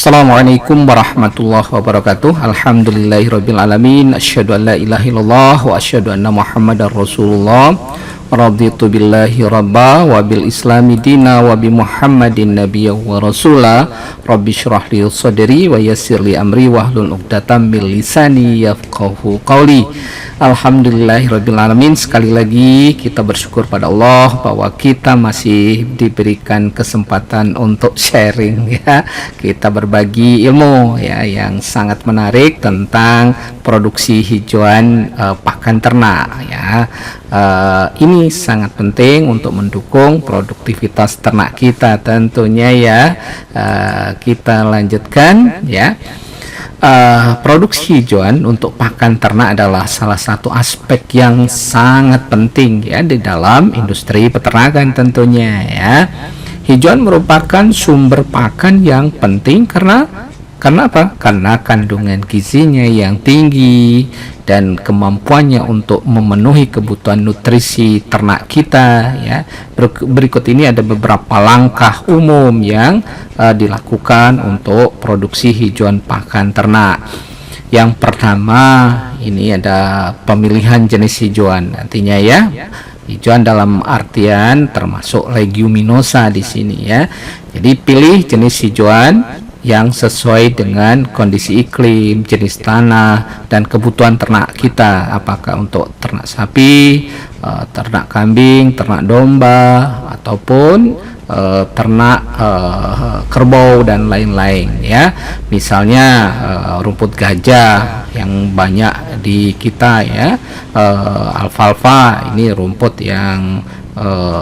Assalamualaikum warahmatullahi wabarakatuh. Alhamdulillahirabbil alamin. Asyhadu an la ilaha illallah wa asyhadu anna Muhammadar Rasulullah. Raditu billahi rabba wa bil islami dina wa bi Muhammadin nabiyya wa rasula. Rabbi shrah li sadri wa yassir li amri wahlul 'uqdatam min lisani yafqahu qawli. Alhamdulillahirabbil alamin. Sekali lagi kita bersyukur pada Allah bahwa kita masih diberikan kesempatan untuk sharing, ya. Kita berbagi ilmu, ya, yang sangat menarik tentang produksi hijauan pakan ternak, ya. Ini sangat penting untuk mendukung produktivitas ternak kita tentunya, ya. Kita lanjutkan, ya. Produksi hijauan untuk pakan ternak adalah salah satu aspek yang sangat penting, ya, di dalam industri peternakan tentunya, ya. Hijauan merupakan sumber pakan yang penting karena apa? Karena kandungan gizinya yang tinggi dan kemampuannya untuk memenuhi kebutuhan nutrisi ternak kita, ya. Berikut ini ada beberapa langkah umum yang dilakukan untuk produksi hijauan pakan ternak. Yang pertama, ini ada pemilihan jenis hijauan, artinya, ya. Hijauan dalam artian termasuk leguminosa di sini, ya. Jadi pilih jenis hijauan yang sesuai dengan kondisi iklim, jenis tanah, dan kebutuhan ternak kita. Apakah untuk ternak sapi, ternak kambing, ternak domba, ataupun ternak kerbau dan lain-lain, ya. Misalnya rumput gajah yang banyak di kita, ya. Alfalfa ini rumput yang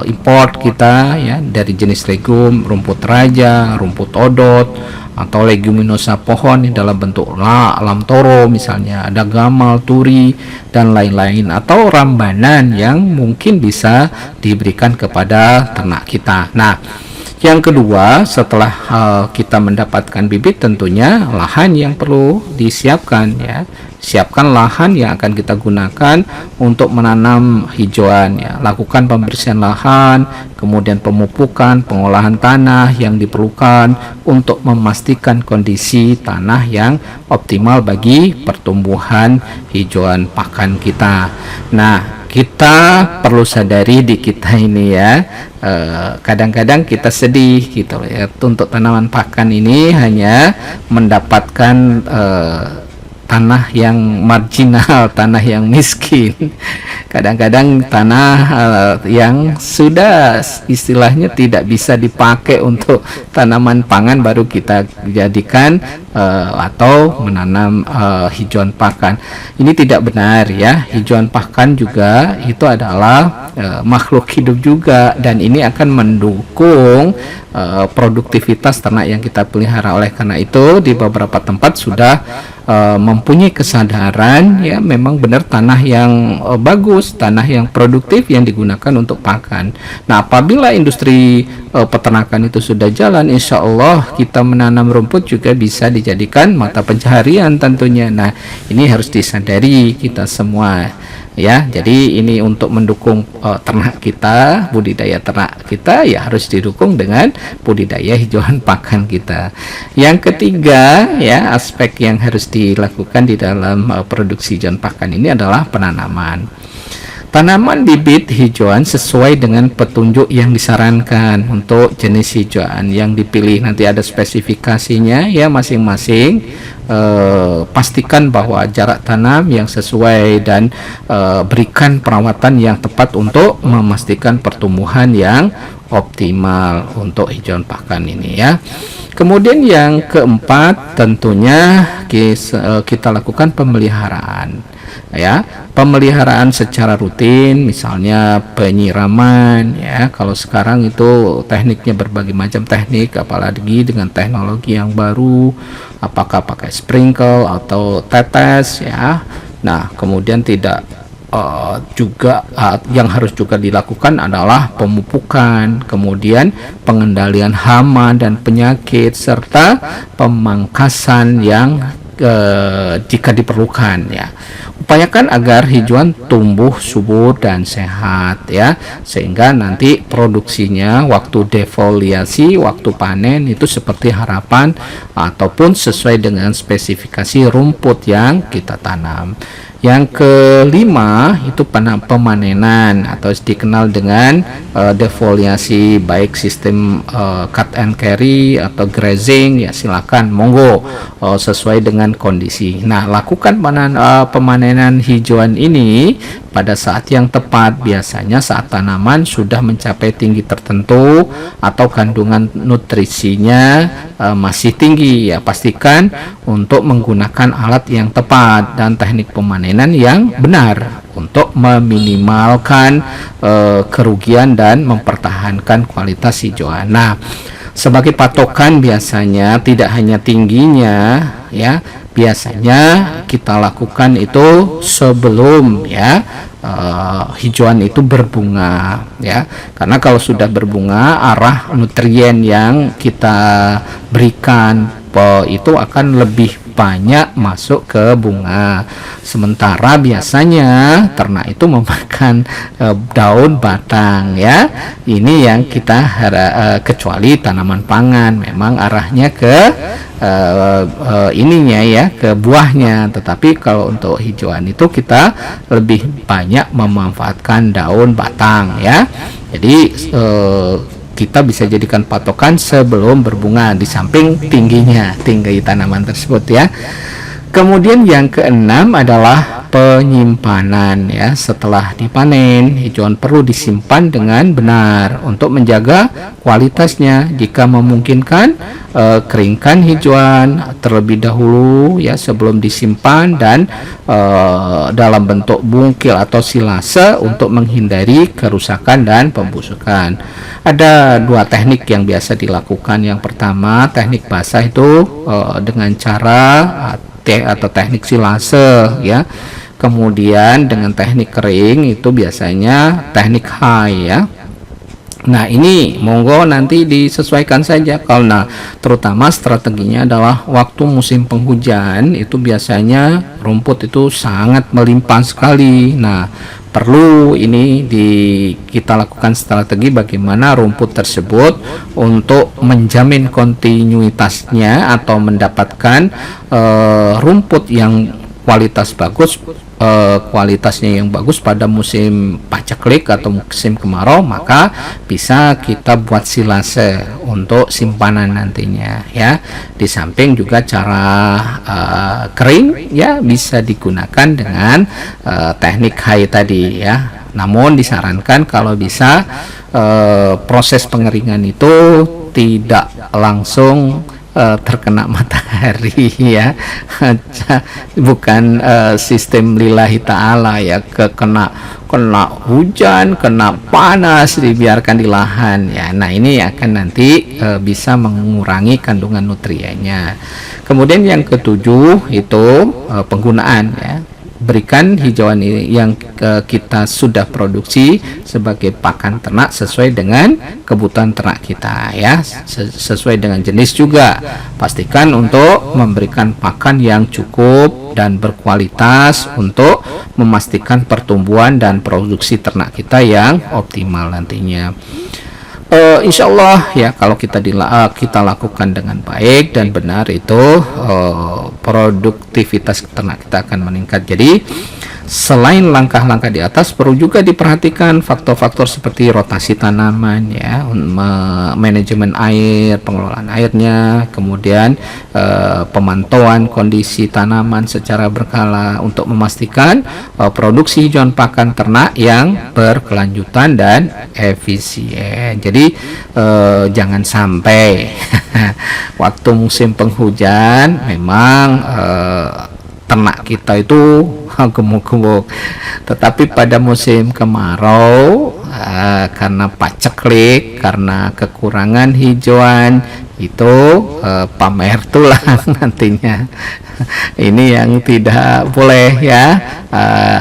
import kita, ya, dari jenis legum, rumput raja, rumput odot, atau leguminosa pohon dalam bentuk lam toro, misalnya ada gamal, turi, dan lain-lain, atau rambanan yang mungkin bisa diberikan kepada ternak kita. Nah, yang kedua, setelah kita mendapatkan bibit, tentunya lahan yang perlu disiapkan, ya. Siapkan lahan yang akan kita gunakan untuk menanam hijauan, ya. Lakukan pembersihan lahan, kemudian pemupukan, pengolahan tanah yang diperlukan untuk memastikan kondisi tanah yang optimal bagi pertumbuhan hijauan pakan kita. Nah, kita perlu sadari di kita ini, ya, kadang-kadang kita sedih gitu, ya, untuk tanaman pakan ini hanya mendapatkan tanah yang marginal, tanah yang miskin. Kadang-kadang tanah yang sudah istilahnya tidak bisa dipakai untuk tanaman pangan baru kita jadikan atau menanam hijauan pakan. Ini tidak benar, ya. Hijauan pakan juga itu adalah makhluk hidup juga, dan ini akan mendukung produktivitas ternak yang kita pelihara. Oleh karena itu, di beberapa tempat sudah mempunyai kesadaran, ya, memang benar tanah yang bagus, tanah yang produktif yang digunakan untuk pakan. Nah, apabila industri peternakan itu sudah jalan, insya Allah kita menanam rumput juga bisa dijadikan mata pencaharian tentunya. Nah, ini harus disadari kita semua, ya. Jadi ini untuk mendukung ternak kita, budidaya ternak kita, ya, harus didukung dengan budidaya hijauan pakan kita. Yang ketiga, ya, aspek yang harus dilakukan di dalam produksi hijauan pakan ini adalah penanaman. Tanaman bibit hijauan sesuai dengan petunjuk yang disarankan untuk jenis hijauan yang dipilih. Nanti ada spesifikasinya, ya, masing-masing. Pastikan bahwa jarak tanam yang sesuai dan berikan perawatan yang tepat untuk memastikan pertumbuhan yang optimal untuk hijauan pakan ini, ya. Kemudian yang keempat, tentunya kita lakukan pemeliharaan, ya. Pemeliharaan secara rutin, misalnya penyiraman, ya. Kalau sekarang itu tekniknya berbagai macam teknik, apalagi dengan teknologi yang baru, apakah pakai sprinkle atau tetes, ya. Nah, kemudian tidak juga yang harus juga dilakukan adalah pemupukan, kemudian pengendalian hama dan penyakit, serta pemangkasan yang jika diperlukan, ya. Upayakan agar hijauan tumbuh subur dan sehat ya, sehingga nanti produksinya waktu defoliasi, waktu panen itu seperti harapan ataupun sesuai dengan spesifikasi rumput yang kita tanam. Yang kelima itu pemanenan atau dikenal dengan defoliasi, baik sistem cut and carry atau grazing ya, silakan monggo sesuai dengan kondisi. Nah, lakukan pemanenan hijauan ini pada saat yang tepat, biasanya saat tanaman sudah mencapai tinggi tertentu atau kandungan nutrisinya masih tinggi ya. Pastikan untuk menggunakan alat yang tepat dan teknik pemanenan yang benar untuk meminimalkan kerugian dan mempertahankan kualitas hijauan. Nah, sebagai patokan biasanya tidak hanya tingginya ya, biasanya kita lakukan itu sebelum ya hijauan itu berbunga ya, karena kalau sudah berbunga arah nutrien yang kita berikan itu akan lebih banyak masuk ke bunga. Sementara biasanya ternak itu memakan daun batang ya. Ini yang kita kecuali tanaman pangan memang arahnya ke ininya ya, ke buahnya. Tetapi kalau untuk hijauan itu kita lebih banyak memanfaatkan daun batang ya. Jadi kita bisa jadikan patokan sebelum berbunga di samping tinggi tanaman tersebut ya. Kemudian yang keenam adalah penyimpanan ya. Setelah dipanen, hijauan perlu disimpan dengan benar untuk menjaga kualitasnya. Jika memungkinkan, keringkan hijauan terlebih dahulu ya sebelum disimpan, dan dalam bentuk bungkil atau silase untuk menghindari kerusakan dan pembusukan. Ada dua teknik yang biasa dilakukan. Yang pertama, teknik basah itu dengan cara atau teknik silase ya. Kemudian dengan teknik kering itu biasanya teknik high ya. Nah, ini monggo nanti disesuaikan saja. Kalau terutama strateginya adalah waktu musim penghujan itu biasanya rumput itu sangat melimpah sekali. Nah, perlu ini kita lakukan strategi bagaimana rumput tersebut untuk menjamin kontinuitasnya atau mendapatkan rumput yang kualitas bagus, kualitasnya yang bagus pada musim paceklik atau musim kemarau, maka bisa kita buat silase untuk simpanan nantinya ya. Di samping juga cara kering ya bisa digunakan dengan teknik high tadi ya. Namun disarankan kalau bisa proses pengeringan itu tidak langsung terkena matahari ya, bukan sistem lillahi ta'ala ya, kena hujan, kena panas, dibiarkan di lahan ya. Nah, ini akan nanti bisa mengurangi kandungan nutriennya. Kemudian yang ketujuh itu penggunaan ya. Berikan hijauan yang kita sudah produksi sebagai pakan ternak sesuai dengan kebutuhan ternak kita ya, sesuai dengan jenis juga. Pastikan untuk memberikan pakan yang cukup dan berkualitas untuk memastikan pertumbuhan dan produksi ternak kita yang optimal nantinya. Insya Allah ya, kalau kita lakukan dengan baik dan benar itu produktivitas ternak kita akan meningkat. Jadi selain langkah-langkah di atas, perlu juga diperhatikan faktor-faktor seperti rotasi tanaman ya, manajemen air, pengelolaan airnya, kemudian pemantauan kondisi tanaman secara berkala untuk memastikan produksi hijauan pakan ternak yang berkelanjutan dan efisien. Jadi jangan sampai waktu musim penghujan memang ternak kita itu gemuk-gemuk, tetapi pada musim kemarau karena paceklik, karena kekurangan hijauan itu pamer tulang nantinya. Ini yang tidak boleh ya.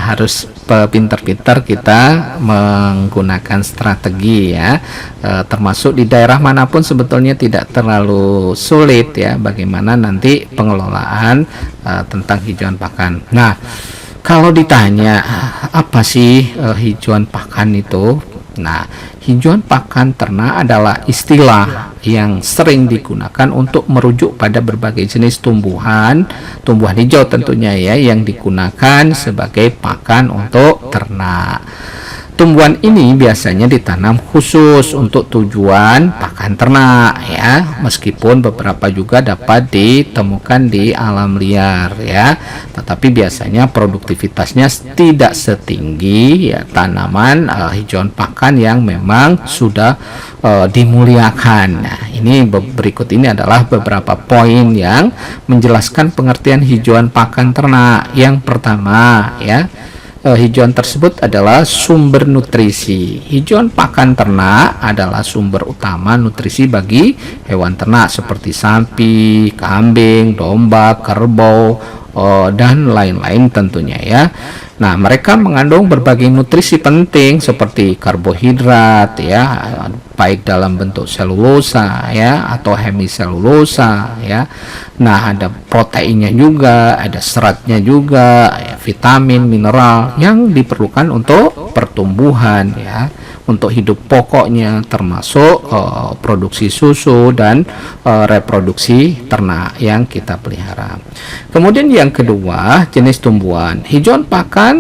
Harus pintar-pintar kita menggunakan strategi ya, termasuk di daerah manapun sebetulnya tidak terlalu sulit ya bagaimana nanti pengelolaan tentang hijauan pakan. Nah, Kalau ditanya apa sih hijauan pakan itu? Nah, hijauan pakan ternak adalah istilah yang sering digunakan untuk merujuk pada berbagai jenis tumbuhan hijau tentunya ya, yang digunakan sebagai pakan untuk ternak. Tumbuhan ini biasanya ditanam khusus untuk tujuan pakan ternak ya, meskipun beberapa juga dapat ditemukan di alam liar ya, tetapi biasanya produktivitasnya tidak setinggi ya tanaman hijauan pakan yang memang sudah dimuliakan. Nah, ini berikut ini adalah beberapa poin yang menjelaskan pengertian hijauan pakan ternak. Yang pertama ya, hijauan tersebut adalah sumber nutrisi. Hijauan pakan ternak adalah sumber utama nutrisi bagi hewan ternak seperti sapi, kambing, domba, kerbau, dan lain-lain tentunya ya. Nah, mereka mengandung berbagai nutrisi penting seperti karbohidrat ya, baik dalam bentuk selulosa ya atau hemiselulosa ya. Nah, ada proteinnya juga, ada seratnya juga, ya, vitamin, mineral yang diperlukan untuk pertumbuhan ya, untuk hidup pokoknya, termasuk produksi susu dan reproduksi ternak yang kita pelihara. Kemudian yang kedua, jenis tumbuhan. Hijauan pakan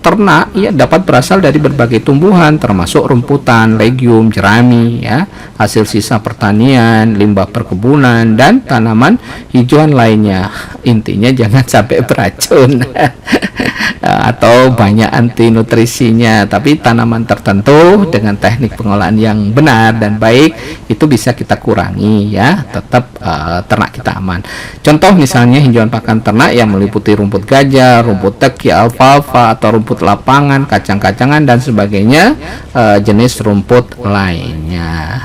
ternak ya dapat berasal dari berbagai tumbuhan termasuk rumputan, legium, jerami ya, hasil sisa pertanian, limbah perkebunan dan tanaman hijauan lainnya. Intinya jangan sampai beracun atau banyak anti nutrisinya, tapi tanaman tertentu dengan teknik pengolahan yang benar dan baik itu bisa kita kurangi ya, tetap ternak kita aman. Contoh misalnya hijauan pakan ternak yang meliputi rumput gajah, rumput teki, alfalfa atau rumput lapangan, kacang-kacangan dan sebagainya, jenis rumput lainnya.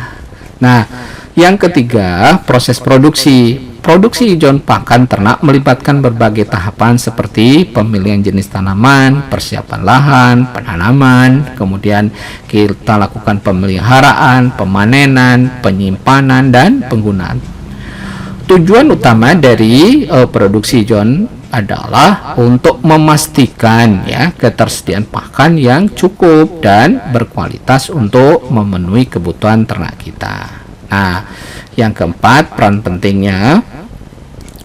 Nah, yang ketiga, proses produksi. Produksi hijauan pakan ternak melibatkan berbagai tahapan seperti pemilihan jenis tanaman, persiapan lahan, penanaman, kemudian kita lakukan pemeliharaan, pemanenan, penyimpanan, dan penggunaan. Tujuan utama dari produksi hijauan adalah untuk memastikan ya ketersediaan pakan yang cukup dan berkualitas untuk memenuhi kebutuhan ternak kita. Nah, yang keempat, peran pentingnya.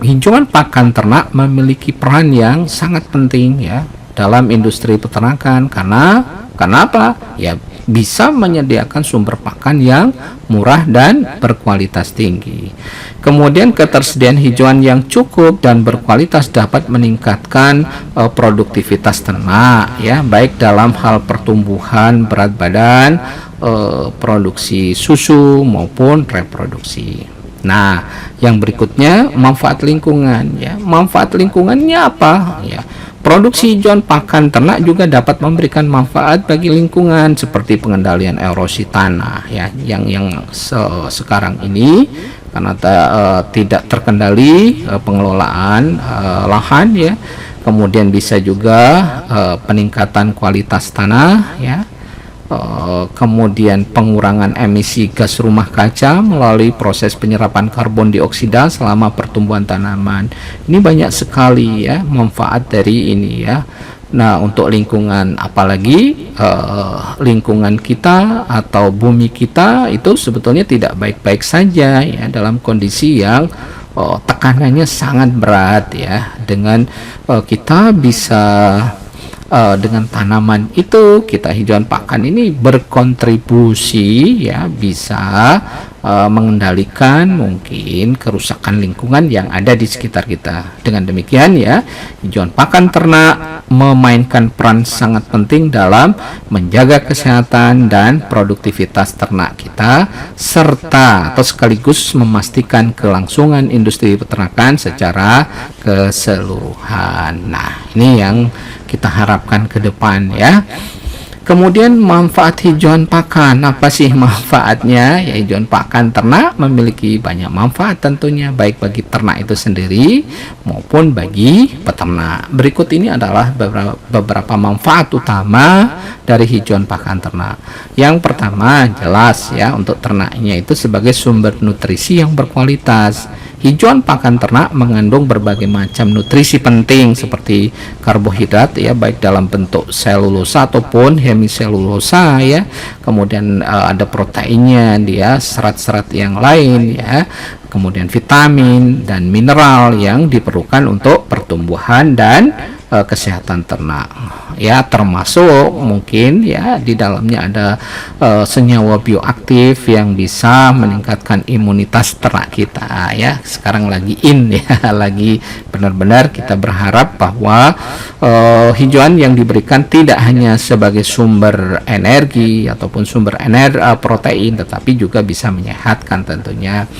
Hijauan pakan ternak memiliki peran yang sangat penting ya dalam industri peternakan karena kenapa? Ya bisa menyediakan sumber pakan yang murah dan berkualitas tinggi. Kemudian ketersediaan hijauan yang cukup dan berkualitas dapat meningkatkan produktivitas ternak ya, baik dalam hal pertumbuhan berat badan, produksi susu maupun reproduksi. Nah, yang berikutnya manfaat lingkungan ya. Manfaat lingkungannya apa? Ya, produksi hijauan pakan ternak juga dapat memberikan manfaat bagi lingkungan seperti pengendalian erosi tanah ya, yang sekarang ini karena tidak terkendali pengelolaan lahan ya. Kemudian bisa juga peningkatan kualitas tanah ya. Kemudian pengurangan emisi gas rumah kaca melalui proses penyerapan karbon dioksida selama pertumbuhan tanaman. Ini banyak sekali ya manfaat dari ini ya. Nah, untuk lingkungan, apalagi lingkungan kita atau bumi kita itu sebetulnya tidak baik-baik saja ya, dalam kondisi yang tekanannya sangat berat ya. Dengan kita bisa dengan tanaman itu, kita hijauan pakan ini berkontribusi ya, bisa mengendalikan mungkin kerusakan lingkungan yang ada di sekitar kita. Dengan demikian ya, hijauan pakan ternak memainkan peran sangat penting dalam menjaga kesehatan dan produktivitas ternak kita, serta atau sekaligus memastikan kelangsungan industri peternakan secara keseluruhan. Nah, ini yang kita harapkan ke depan ya. Kemudian manfaat hijauan pakan, apa sih manfaatnya? Ya, hijauan pakan ternak memiliki banyak manfaat tentunya, baik bagi ternak itu sendiri maupun bagi peternak. Berikut ini adalah beberapa manfaat utama dari hijauan pakan ternak. Yang pertama, jelas ya, untuk ternaknya itu sebagai sumber nutrisi yang berkualitas. Hijauan pakan ternak mengandung berbagai macam nutrisi penting seperti karbohidrat ya, baik dalam bentuk selulosa ataupun hemiselulosa ya. Kemudian ada proteinnya, dia serat-serat yang lain ya. Kemudian vitamin dan mineral yang diperlukan untuk pertumbuhan dan kesehatan ternak ya, termasuk mungkin ya di dalamnya ada senyawa bioaktif yang bisa meningkatkan imunitas ternak kita ya. Sekarang lagi ya, lagi benar-benar kita berharap bahwa hijauan yang diberikan tidak hanya sebagai sumber energi ataupun sumber protein, tetapi juga bisa menyehatkan tentunya.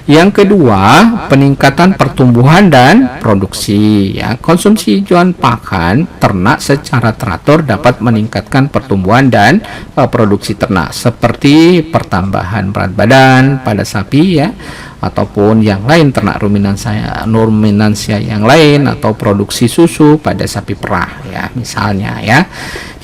Yang kedua, peningkatan pertumbuhan dan produksi ya. Konsumsi hijauan pakan ternak secara teratur dapat meningkatkan pertumbuhan dan produksi ternak, seperti pertambahan berat badan pada sapi ya, ataupun yang lain, ternak ruminansia yang lain, atau produksi susu pada sapi perah ya misalnya ya.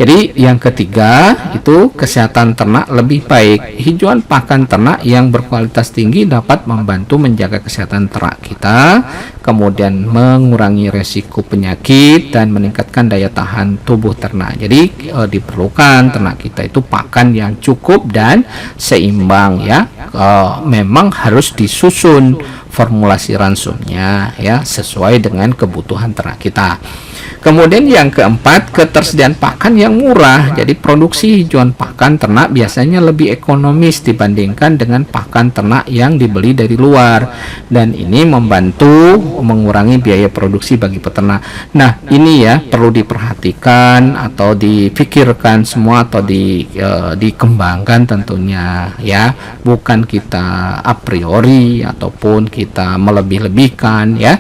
Jadi yang ketiga itu kesehatan ternak lebih baik. Hijauan pakan ternak yang berkualitas tinggi dapat membantu menjaga kesehatan ternak kita, kemudian mengurangi resiko penyakit dan meningkatkan daya tahan tubuh ternak. Jadi diperlukan ternak kita itu pakan yang cukup dan seimbang ya. Memang harus disusun formulasi ransumnya ya sesuai dengan kebutuhan ternak kita. Kemudian yang keempat, ketersediaan pakan yang murah. Jadi produksi hijauan pakan ternak biasanya lebih ekonomis dibandingkan dengan pakan ternak yang dibeli dari luar, dan ini membantu mengurangi biaya produksi bagi peternak. Nah ini ya perlu diperhatikan atau dipikirkan semua, atau dikembangkan tentunya ya, bukan kita a priori ataupun kita melebih-lebihkan ya.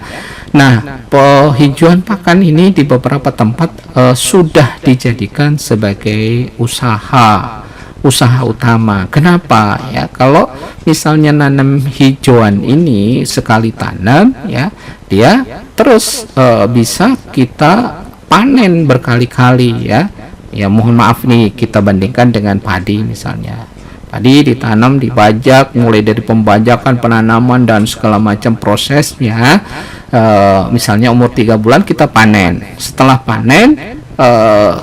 Nah, hijauan pakan ini di beberapa tempat sudah dijadikan sebagai usaha utama. Kenapa ya? Kalau misalnya nanam hijauan ini sekali tanam ya, dia terus bisa kita panen berkali-kali ya. Ya mohon maaf nih, kita bandingkan dengan padi misalnya. Padi ditanam, dibajak, mulai dari pembajakan, penanaman, dan segala macam prosesnya. Misalnya umur 3 bulan kita panen. Setelah panen,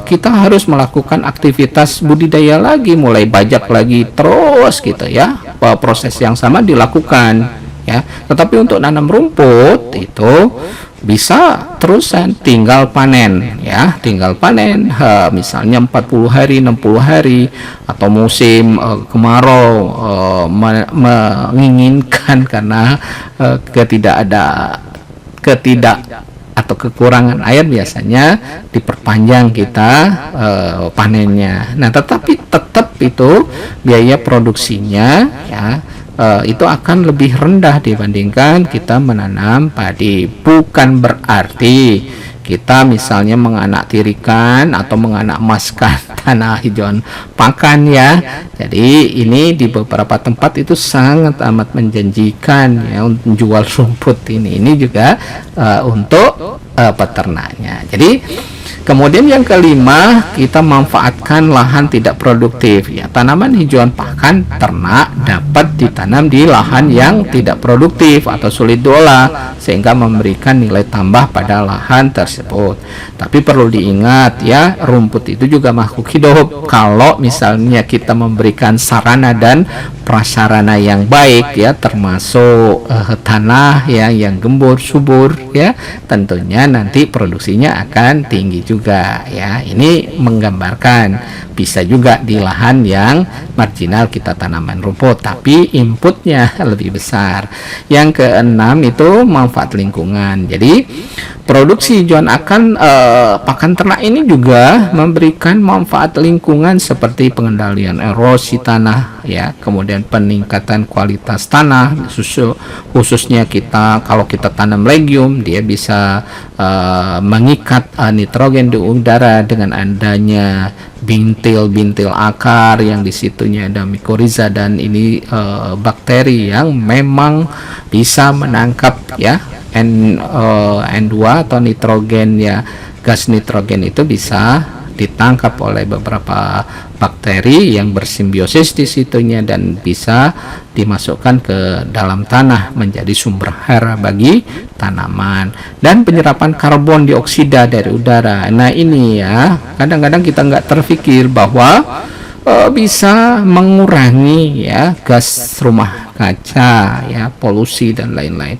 kita harus melakukan aktivitas budidaya lagi, mulai bajak lagi terus gitu ya. Proses yang sama dilakukan ya. Tetapi untuk nanam rumput itu bisa terusan, tinggal panen ya, misalnya 40 hari 60 hari, atau musim kemarau menginginkan karena atau kekurangan air, biasanya diperpanjang kita panennya. Nah tetapi tetap itu biaya produksinya ya itu akan lebih rendah dibandingkan kita menanam padi. Bukan berarti kita misalnya menganaktirikan atau menganakemaskan tanah hijauan pakan ya. Jadi ini di beberapa tempat itu sangat amat menjanjikan ya untuk menjual rumput ini juga untuk peternaknya. Jadi kemudian yang kelima, kita manfaatkan lahan tidak produktif ya. Tanaman hijauan pakan ternak dapat ditanam di lahan yang tidak produktif atau sulit diolah, sehingga memberikan nilai tambah pada lahan tersebut. Tapi perlu diingat ya, rumput itu juga makhluk hidup. Kalau misalnya kita memberikan sarana dan prasarana yang baik ya, termasuk tanah ya yang gembur subur ya, tentunya nanti produksinya akan tinggi juga ya. Ini menggambarkan bisa juga di lahan yang marginal kita tanaman rumput, tapi inputnya lebih besar. Yang keenam itu manfaat lingkungan. Jadi produksi hijauan pakan ternak ini juga memberikan manfaat lingkungan seperti pengendalian erosi tanah ya, kemudian peningkatan kualitas tanah, khususnya kalau kita tanam legium, dia bisa mengikat nitrogen di udara dengan adanya bintil akar yang disitunya ada mikoriza, dan ini bakteri yang memang bisa menangkap ya N2 atau nitrogen ya, gas nitrogen itu bisa ditangkap oleh beberapa bakteri yang bersimbiosis di situnya dan bisa dimasukkan ke dalam tanah menjadi sumber hara bagi tanaman. Dan penyerapan karbon dioksida dari udara. Nah ini ya, kadang-kadang kita nggak terpikir bahwa bisa mengurangi ya gas rumah kaca, ya polusi dan lain-lain.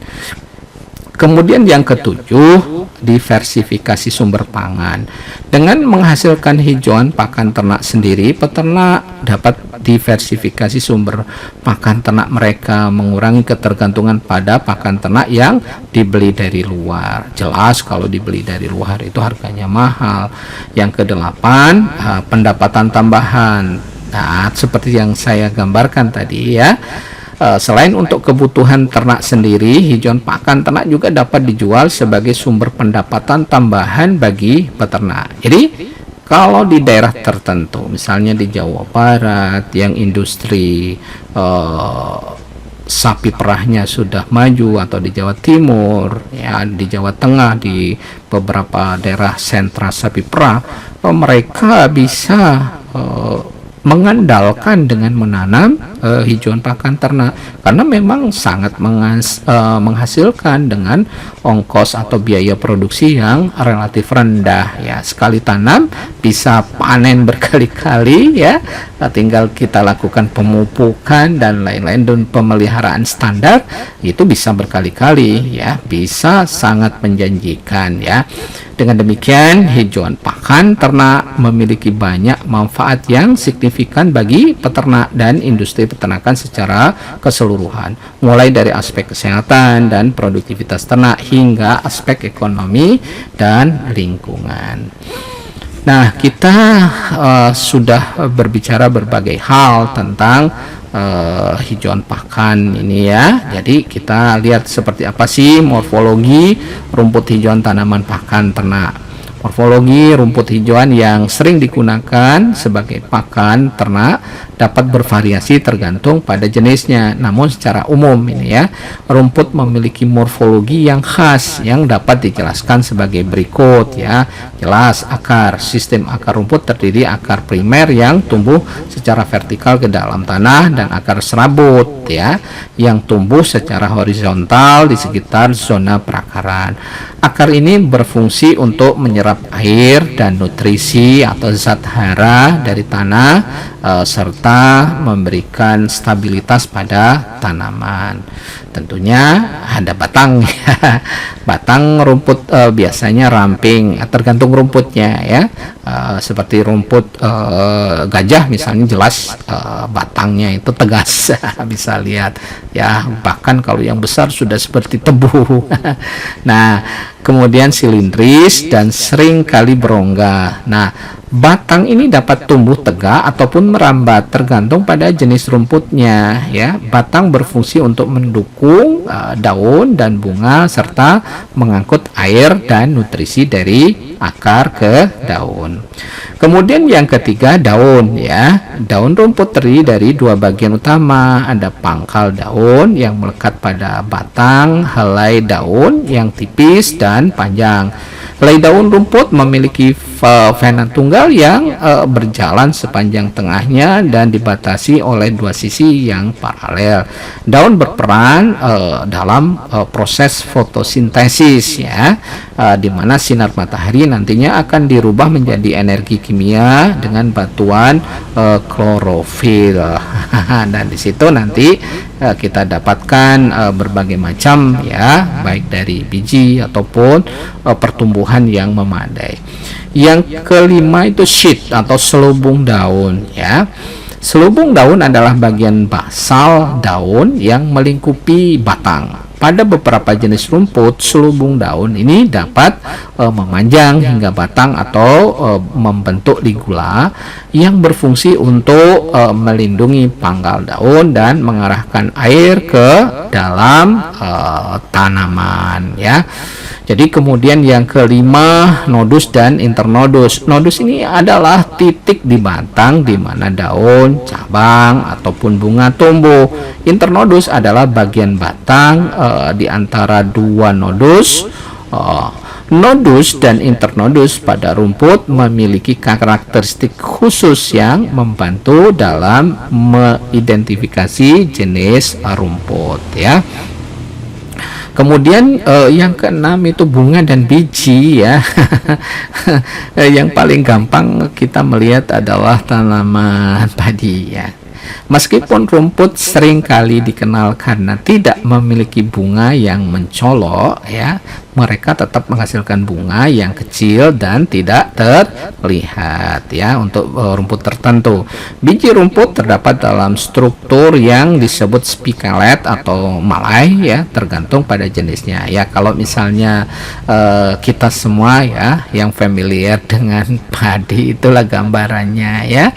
Kemudian yang ketujuh, diversifikasi sumber pangan. Dengan menghasilkan hijauan pakan ternak sendiri, peternak dapat diversifikasi sumber pakan ternak mereka, mengurangi ketergantungan pada pakan ternak yang dibeli dari luar. Jelas kalau dibeli dari luar itu harganya mahal. Yang kedelapan, pendapatan tambahan. Nah, seperti yang saya gambarkan tadi ya. Selain untuk kebutuhan ternak sendiri, hijauan pakan ternak juga dapat dijual sebagai sumber pendapatan tambahan bagi peternak. Jadi, kalau di daerah tertentu, misalnya di Jawa Barat, yang industri sapi perahnya sudah maju, atau di Jawa Timur, ya di Jawa Tengah, di beberapa daerah sentra sapi perah, mereka bisa mengandalkan dengan menanam hijauan pakan ternak, karena memang sangat menghasilkan dengan ongkos atau biaya produksi yang relatif rendah ya. Sekali tanam bisa panen berkali-kali ya, tinggal kita lakukan pemupukan dan lain-lain, dan pemeliharaan standar itu bisa berkali-kali ya, bisa sangat menjanjikan ya. Dengan demikian, hijauan pakan ternak memiliki banyak manfaat yang signifikan bagi peternak dan industri peternakan secara keseluruhan, mulai dari aspek kesehatan dan produktivitas ternak hingga aspek ekonomi dan lingkungan. Nah, kita sudah berbicara berbagai hal tentang hijauan pakan ini ya. Jadi kita lihat seperti apa sih morfologi rumput hijauan tanaman pakan ternak. Morfologi rumput hijauan yang sering digunakan sebagai pakan ternak dapat bervariasi tergantung pada jenisnya. Namun secara umum ini ya, rumput memiliki morfologi yang khas yang dapat dijelaskan sebagai berikut ya. Jelas, akar. Sistem akar rumput terdiri akar primer yang tumbuh secara vertikal ke dalam tanah dan akar serabut ya yang tumbuh secara horizontal di sekitar zona perakaran. Akar ini berfungsi untuk menyerap air dan nutrisi atau zat hara dari tanah serta memberikan stabilitas pada tanaman. Tentunya ada batang ya. Batang rumput biasanya ramping, tergantung rumputnya ya. Seperti rumput gajah misalnya, jelas batangnya itu tegas bisa lihat ya, bahkan kalau yang besar sudah seperti tebu. Nah, kemudian silindris dan sering kali berongga. Nah, batang ini dapat tumbuh tegak ataupun merambat tergantung pada jenis rumputnya ya. Batang berfungsi untuk mendukung daun dan bunga serta mengangkut air dan nutrisi dari akar ke daun. Kemudian yang ketiga, daun ya. Daun rumput terdiri dari dua bagian utama, ada pangkal daun yang melekat pada batang, helai daun yang tipis dan panjang. Helai daun rumput memiliki vena tunggal yang berjalan sepanjang tengahnya dan dibatasi oleh dua sisi yang paralel. Daun berperan dalam proses fotosintesis ya, di mana sinar matahari nantinya akan dirubah menjadi energi kimia dengan bantuan klorofil. Dan di situ nanti kita dapatkan berbagai macam ya, baik dari biji ataupun pertumbuhan yang memadai. Yang kelima itu sheath atau selubung daun ya. Selubung daun adalah bagian basal daun yang melingkupi batang. Pada beberapa jenis rumput, selubung daun ini dapat memanjang hingga batang atau membentuk ligula yang berfungsi untuk melindungi pangkal daun dan mengarahkan air ke dalam tanaman ya. Jadi kemudian yang kelima, nodus dan internodus. Nodus ini adalah titik di batang di mana daun, cabang ataupun bunga tumbuh. Internodus adalah bagian batang di antara dua nodus. Nodus dan internodus pada rumput memiliki karakteristik khusus yang membantu dalam mengidentifikasi jenis rumput ya. Kemudian yang keenam itu bunga dan biji ya. Yang paling gampang kita melihat adalah tanaman padi ya. Meskipun rumput seringkali dikenal karena tidak memiliki bunga yang mencolok ya, mereka tetap menghasilkan bunga yang kecil dan tidak terlihat ya untuk rumput tertentu. Biji rumput terdapat dalam struktur yang disebut spikelet atau malai ya, tergantung pada jenisnya ya. Kalau misalnya kita semua ya yang familiar dengan padi, itulah gambarannya ya.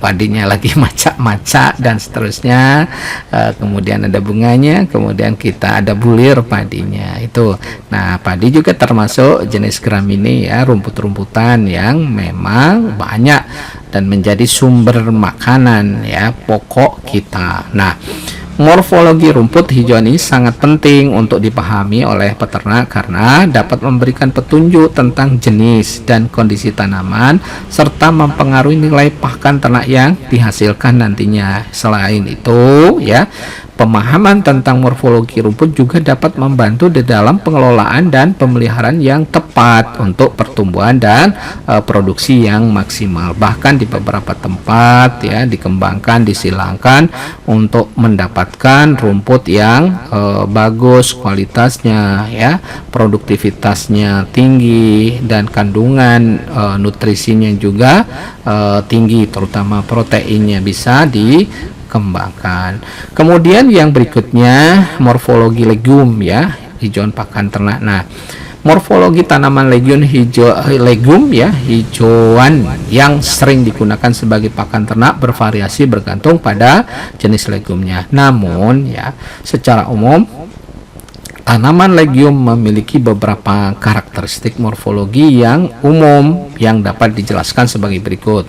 Padinya lagi macak-macak dan seterusnya, kemudian ada bunganya, kemudian kita ada bulir padinya itu. Nah, padi juga termasuk jenis gramine ya, rumput-rumputan yang memang banyak dan menjadi sumber makanan ya pokok kita. Nah, morfologi rumput hijauan ini sangat penting untuk dipahami oleh peternak karena dapat memberikan petunjuk tentang jenis dan kondisi tanaman serta mempengaruhi nilai pakan ternak yang dihasilkan nantinya. Selain itu ya, pemahaman tentang morfologi rumput juga dapat membantu di dalam pengelolaan dan pemeliharaan yang tepat untuk pertumbuhan dan produksi yang maksimal. Bahkan di beberapa tempat ya dikembangkan, disilangkan untuk mendapatkan rumput yang bagus kualitasnya ya, produktivitasnya tinggi dan kandungan nutrisinya juga tinggi, terutama proteinnya bisa dikembangkan. Kemudian yang berikutnya morfologi legume ya, hijauan pakan ternak. Nah, morfologi tanaman legume ya, hijauan yang sering digunakan sebagai pakan ternak bervariasi bergantung pada jenis legumnya. Namun ya, secara umum tanaman legume memiliki beberapa karakteristik morfologi yang umum yang dapat dijelaskan sebagai berikut.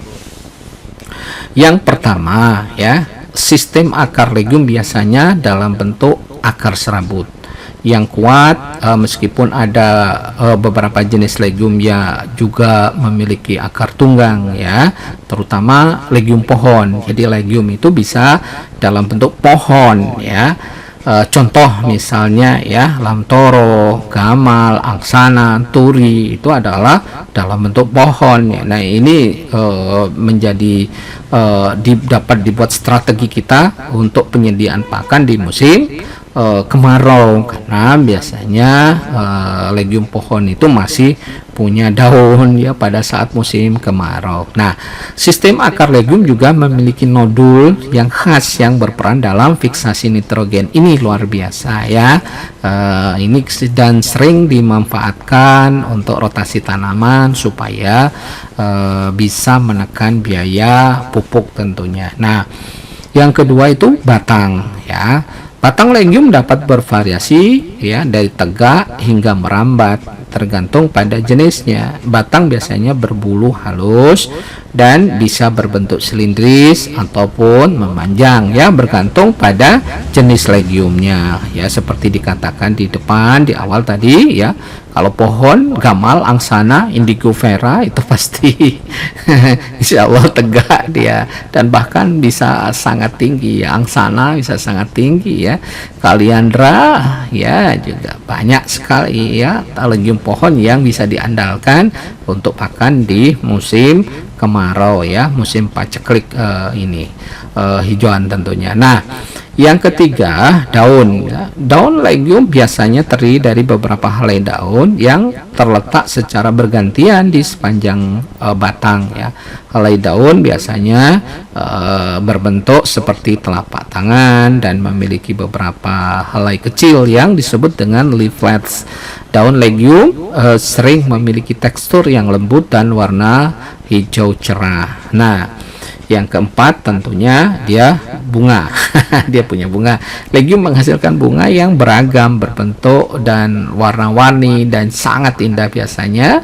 Yang pertama ya, sistem akar legume biasanya dalam bentuk akar serabut yang kuat, meskipun ada beberapa jenis legume ya juga memiliki akar tunggang ya, terutama legume pohon. Jadi legume itu bisa dalam bentuk pohon ya. Contoh misalnya ya, lamtoro, gamal, angsana, turi itu adalah dalam bentuk pohon ya. Nah, ini menjadi dapat dibuat strategi kita untuk penyediaan pakan di musim kemarau, karena biasanya legume pohon itu masih punya daun ya pada saat musim kemarau. Nah, sistem akar legume juga memiliki nodul yang khas yang berperan dalam fiksasi nitrogen. Ini luar biasa ya. Ini dan sering dimanfaatkan untuk rotasi tanaman supaya bisa menekan biaya pupuk tentunya. Nah, yang kedua itu batang ya. Batang legume dapat bervariasi ya, dari tegak hingga merambat tergantung pada jenisnya. Batang biasanya berbulu halus dan bisa berbentuk silindris ataupun memanjang ya, bergantung pada jenis legume-nya ya, seperti dikatakan di depan di awal tadi ya. Kalau pohon gamal, angsana, indigo vera itu pasti insya Allah tegak dia, dan bahkan bisa sangat tinggi ya. Angsana bisa sangat tinggi ya. Kaliandra ya juga banyak sekali ya legume pohon yang bisa diandalkan untuk pakan di musim kemarau ya, musim paceklik ini hijauan tentunya. Nah, yang ketiga, daun ya. Daun legume biasanya terdiri dari beberapa helai daun yang terletak secara bergantian di sepanjang batang ya. Helai daun biasanya berbentuk seperti telapak tangan dan memiliki beberapa helai kecil yang disebut dengan leaflets. Daun legume sering memiliki tekstur yang lembut dan warna hijau cerah. Nah, Yang keempat tentunya dia bunga. Dia punya bunga. Legium menghasilkan bunga yang beragam berbentuk dan warna-warni dan sangat indah biasanya,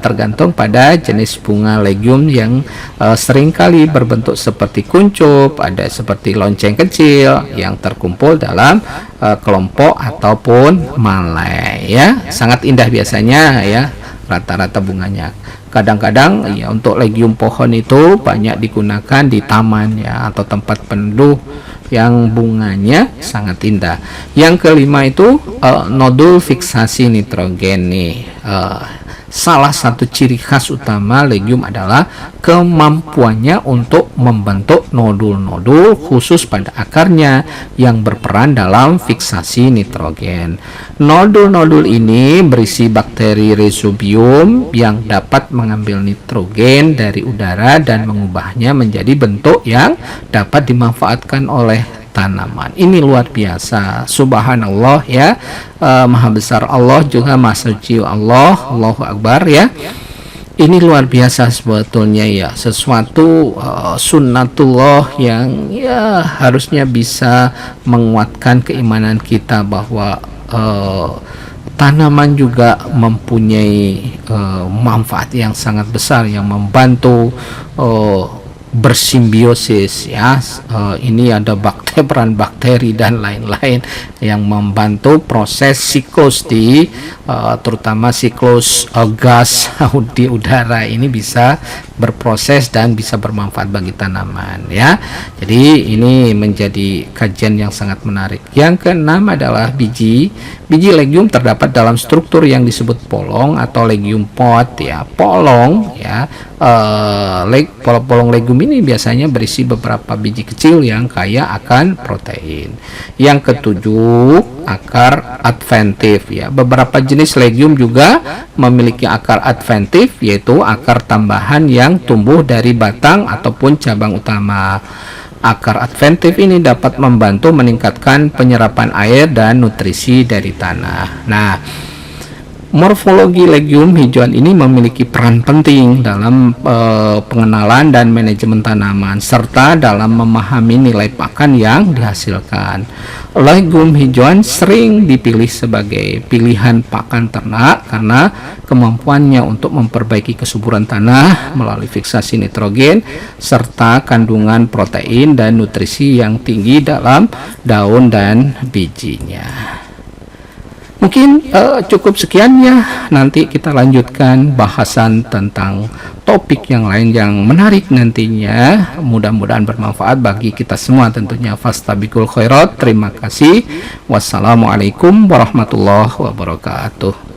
tergantung pada jenis bunga legium yang seringkali berbentuk seperti kuncup, ada seperti lonceng kecil yang terkumpul dalam kelompok ataupun malai ya. Sangat indah biasanya ya rata-rata bunganya. Kadang-kadang ya untuk legium pohon itu banyak digunakan di taman ya atau tempat peneduh yang bunganya sangat indah. Yang kelima itu nodul fiksasi nitrogen nih. Salah satu ciri khas utama legium adalah kemampuannya untuk membentuk nodul-nodul khusus pada akarnya yang berperan dalam fiksasi nitrogen. Nodul-nodul ini berisi bakteri rhizobium yang dapat mengambil nitrogen dari udara dan mengubahnya menjadi bentuk yang dapat dimanfaatkan oleh tanaman. Ini luar biasa, subhanallah ya. Maha besar Allah, juga maha suci Allah, Allahu Akbar ya. Ini luar biasa sebetulnya ya, sesuatu sunnatullah yang ya harusnya bisa menguatkan keimanan kita bahwa tanaman juga mempunyai manfaat yang sangat besar yang membantu bersimbiosis ya. Ini ada peran bakteri dan lain-lain yang membantu proses siklus di terutama siklus gas di udara ini bisa berproses dan bisa bermanfaat bagi tanaman ya. Jadi ini menjadi kajian yang sangat menarik. Yang keenam adalah biji legium terdapat dalam struktur yang disebut polong atau legium pod ya. Polong ya, polong legium ini biasanya berisi beberapa biji kecil yang kaya akan protein. Yang ketujuh, akar adventif ya. Beberapa jenis legium juga memiliki akar adventif, yaitu akar tambahan yang tumbuh dari batang ataupun cabang utama. Akar adventif ini dapat membantu meningkatkan penyerapan air dan nutrisi dari tanah. Nah, morfologi legium hijauan ini memiliki peran penting dalam pengenalan dan manajemen tanaman serta dalam memahami nilai pakan yang dihasilkan. Legium hijauan sering dipilih sebagai pilihan pakan ternak karena kemampuannya untuk memperbaiki kesuburan tanah melalui fiksasi nitrogen serta kandungan protein dan nutrisi yang tinggi dalam daun dan bijinya. Mungkin cukup sekian ya. Nanti kita lanjutkan bahasan tentang topik yang lain yang menarik nantinya. Mudah-mudahan bermanfaat bagi kita semua tentunya. Fastabiqul khairat. Terima kasih. Wassalamualaikum warahmatullahi wabarakatuh.